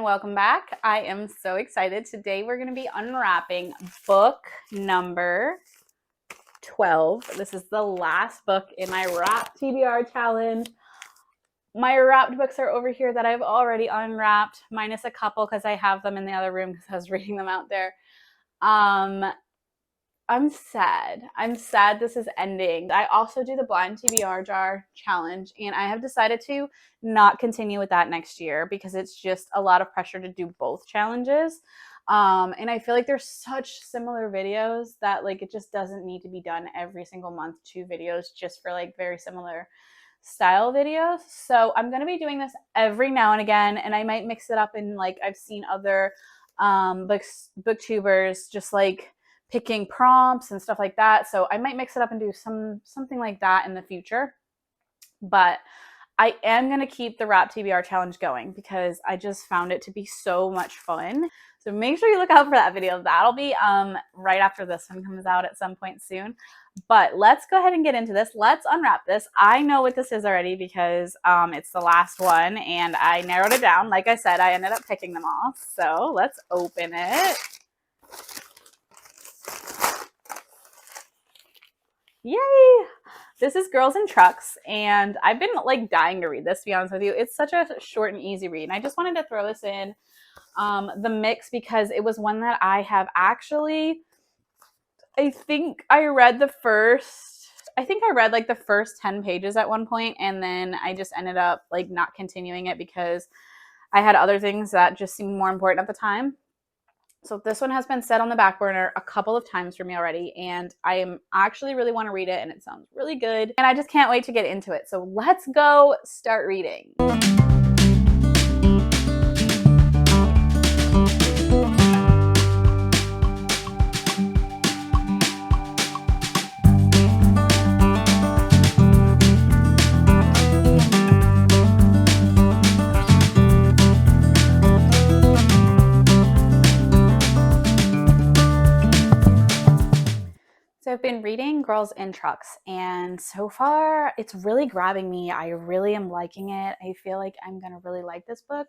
welcome back. I am so excited. Today we're going to be unwrapping book number 12. This is the last book in my wrap TBR challenge. My wrapped books are over here that I've already unwrapped, minus a couple because I have them in the other room because I was reading them out there. I'm sad. I'm sad this is ending. I also do the blind TBR jar challenge, and I have decided to not continue with that next year because it's just a lot of pressure to do both challenges. And I feel like there's such similar videos that like it just doesn't need to be done every single month, 2 videos just for like very similar style videos. So I'm going to be doing this every now and again, and I might mix it up in like I've seen other booktubers just like picking prompts and stuff like that. So I might mix it up and do something like that in the future. But I am going to keep the Wrap TBR challenge going because I just found it to be so much fun. So make sure you look out for that video. That'll be right after this one comes out at some point soon. But let's go ahead and get into this. Let's unwrap this. I know what this is already because it's the last one and I narrowed it down. Like I said, I ended up picking them off. So let's open it. Yay! This is Girls in Trucks, and I've been like dying to read this, to be honest with you. It's such a short and easy read, and I just wanted to throw this in the mix because it was one that I have actually, I think I read like the first 10 pages at one point, and then I just ended up like not continuing it because I had other things that just seemed more important at the time. So this one has been set on the back burner a couple of times for me already, and I am actually really want to read it, and it sounds really good, and I just can't wait to get into it. So let's go start reading. So I've been reading Girls in Trucks, and so far it's really grabbing me. I really am liking it. I feel like I'm going to really like this book.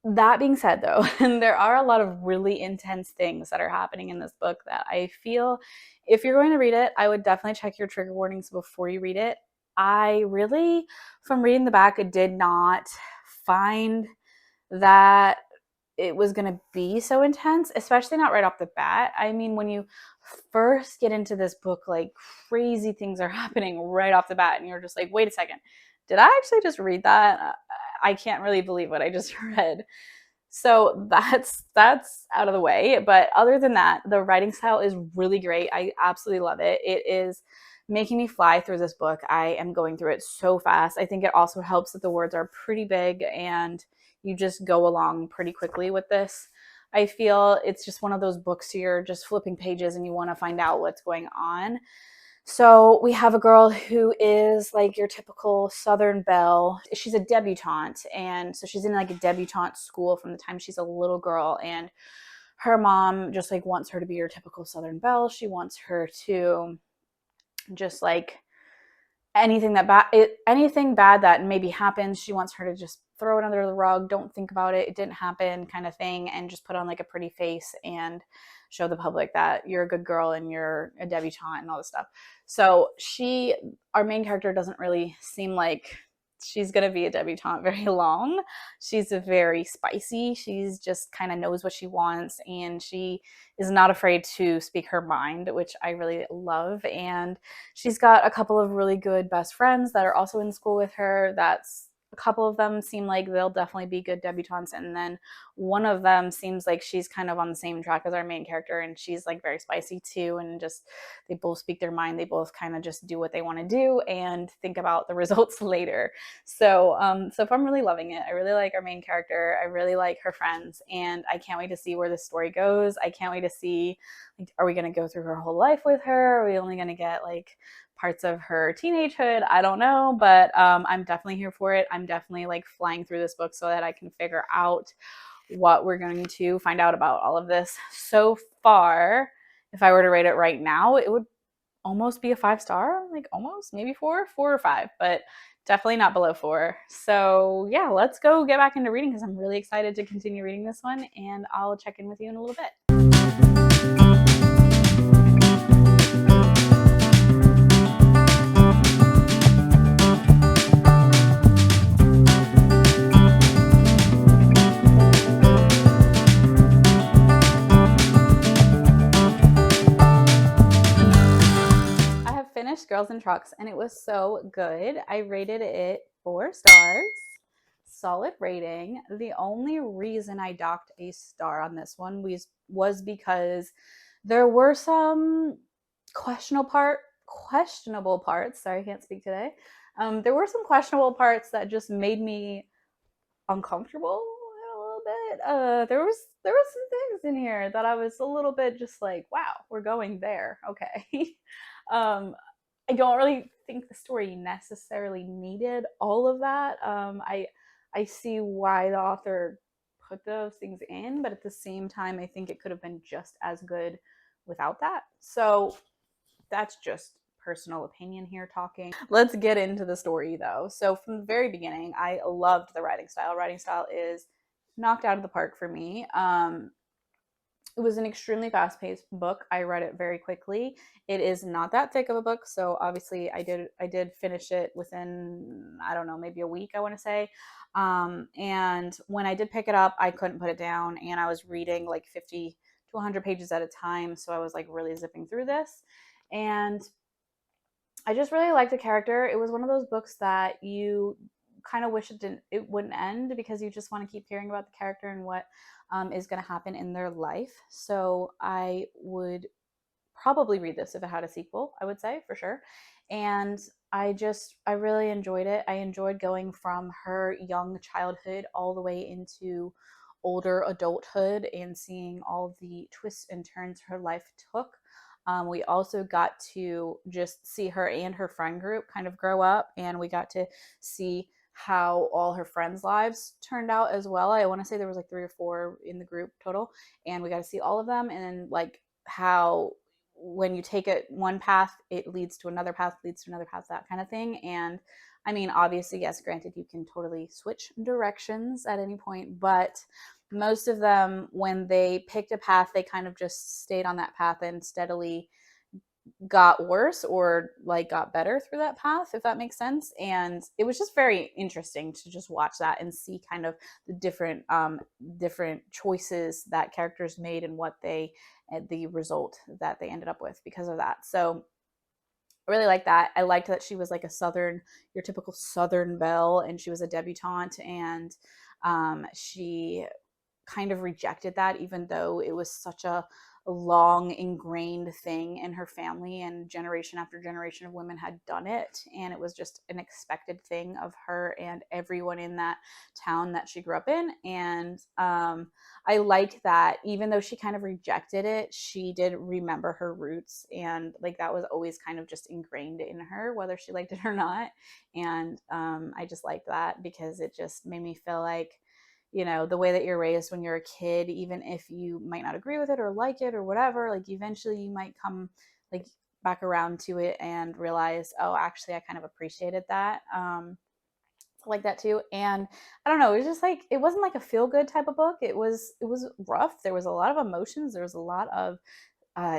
That being said, though, there are a lot of really intense things that are happening in this book that I feel if you're going to read it, I would definitely check your trigger warnings before you read it. I really, from reading the back, did not find that it was going to be so intense, especially not right off the bat. I mean, when you first get into this book, like crazy things are happening right off the bat, and you're just like, wait a second, did I actually just read that? I can't really believe what I just read. So that's out of the way. But other than that, the writing style is really great. I absolutely love it. It is making me fly through this book. I am going through it so fast. I think it also helps that the words are pretty big and you just go along pretty quickly with this. I feel it's just one of those books you're just flipping pages and you want to find out what's going on. So we have a girl who is like your typical Southern belle. She's a debutante, and so she's in like a debutante school from the time she's a little girl, and her mom just like wants her to be your typical Southern belle. She wants her to just like anything bad that maybe happens, she wants her to just throw it under the rug, don't think about it, it didn't happen kind of thing, and just put on like a pretty face and show the public that you're a good girl and you're a debutante and all this stuff. So our main character doesn't really seem like she's going to be a debutante very long. She's very spicy. She's just kind of knows what she wants, and she is not afraid to speak her mind, which I really love. And she's got a couple of really good best friends that are also in school with her. A couple of them seem like they'll definitely be good debutantes, and then one of them seems like she's kind of on the same track as our main character, and she's like very spicy too, and just they both speak their mind. They both kind of just do what they want to do and think about the results later. So if I'm really loving it. I really like our main character. I really like her friends, and I can't wait to see where this story goes. I can't wait to see, like, are we going to go through her whole life with her? Are we only going to get like parts of her teenagehood? I don't know, but I'm definitely here for it. I'm definitely like flying through this book so that I can figure out what we're going to find out about all of this. So far, if I were to rate it right now, it would almost be a 5-star, like almost, maybe 4 or 5, but Definitely not below 4. So, yeah, let's go get back into reading because I'm really excited to continue reading this one, and I'll check in with you in a little bit. I have finished Girls and Trucks and it was so good. I rated it 4 stars. Solid rating. The only reason I docked a star on this one was because there were some questionable parts. Sorry, I can't speak today. There were some questionable parts that just made me uncomfortable a little bit. There was some things in here that I was a little bit just like, wow, we're going there. Okay. um, I don't really think the story necessarily needed all of that. I see why the author put those things in, but at the same time, I think it could have been just as good without that. So that's just personal opinion here talking. Let's get into the story though. So from the very beginning, I loved the writing style. Writing style is knocked out of the park for me. It was an extremely fast-paced book. I read it very quickly. It is not that thick of a book, so obviously I did finish it within, I don't know, maybe a week, I want to say. And when I did pick it up, I couldn't put it down, and I was reading like 50 to 100 pages at a time, so I was like really zipping through this. And I just really liked the character. It was one of those books that you kind of wish it wouldn't end because you just want to keep hearing about the character and what is going to happen in their life. So I would probably read this if it had a sequel, I would say for sure. And I really enjoyed it. I enjoyed going from her young childhood all the way into older adulthood and seeing all the twists and turns her life took. We also got to just see her and her friend group kind of grow up, and we got to see how all her friends' lives turned out as well. I want to say there was like 3 or 4 in the group total, and we got to see all of them, and like how when you take it one path, it leads to another path, leads to another path, that kind of thing. And I mean, obviously, yes, granted, you can totally switch directions at any point, but most of them, when they picked a path, they kind of just stayed on that path and steadily got worse or like got better through that path, if that makes sense. And it was just very interesting to just watch that and see kind of the different choices that characters made and what they the result that they ended up with because of that. So I really like that. I liked that she was like a southern, your typical southern belle, and she was a debutante, and she kind of rejected that, even though it was such a long ingrained thing in her family, and generation after generation of women had done it, and it was just an expected thing of her and everyone in that town that she grew up in. And I like that even though she kind of rejected it, she did remember her roots, and like that was always kind of just ingrained in her whether she liked it or not. And I just liked that because it just made me feel like, the way that you're raised when you're a kid, even if you might not agree with it or like it or whatever, like eventually you might come like back around to it and realize, oh, actually I kind of appreciated that. Like that too. And I don't know, it was just like, it wasn't like a feel good type of book. It was rough. There was a lot of emotions. There was a lot of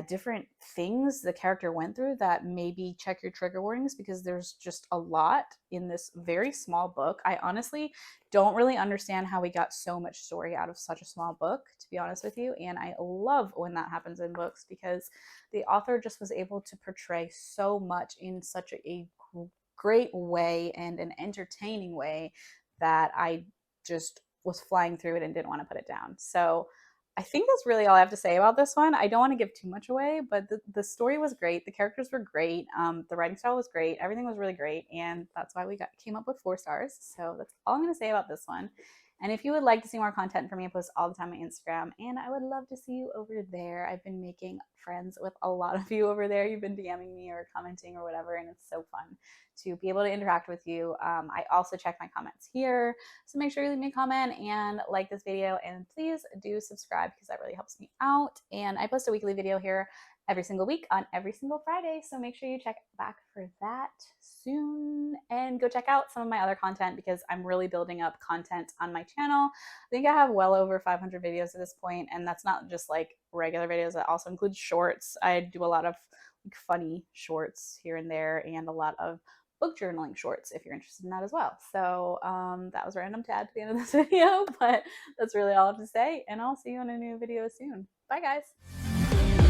different things the character went through that maybe check your trigger warnings, because there's just a lot in this very small book. I honestly don't really understand how we got so much story out of such a small book, to be honest with you. And I love when that happens in books because the author just was able to portray so much in such a great way and an entertaining way that I just was flying through it and didn't want to put it down. So I think that's really all I have to say about this one. I don't want to give too much away, but the story was great. The characters were great. The writing style was great. Everything was really great, and that's why we came up with 4 stars. So that's all I'm going to say about this one. And if you would like to see more content from me, I post all the time on Instagram, and I would love to see you over there. I've been making friends with a lot of you over there. You've been DMing me or commenting or whatever, and it's so fun to be able to interact with you. I also check my comments here, so make sure you leave me a comment and like this video, and please do subscribe because that really helps me out. And I post a weekly video here every single week on every single Friday. So make sure you check back for that soon and go check out some of my other content because I'm really building up content on my channel. I think I have well over 500 videos at this point, and that's not just like regular videos, that also includes shorts. I do a lot of like funny shorts here and there and a lot of book journaling shorts if you're interested in that as well. So that was random to add to the end of this video, but that's really all I have to say, and I'll see you in a new video soon. Bye guys.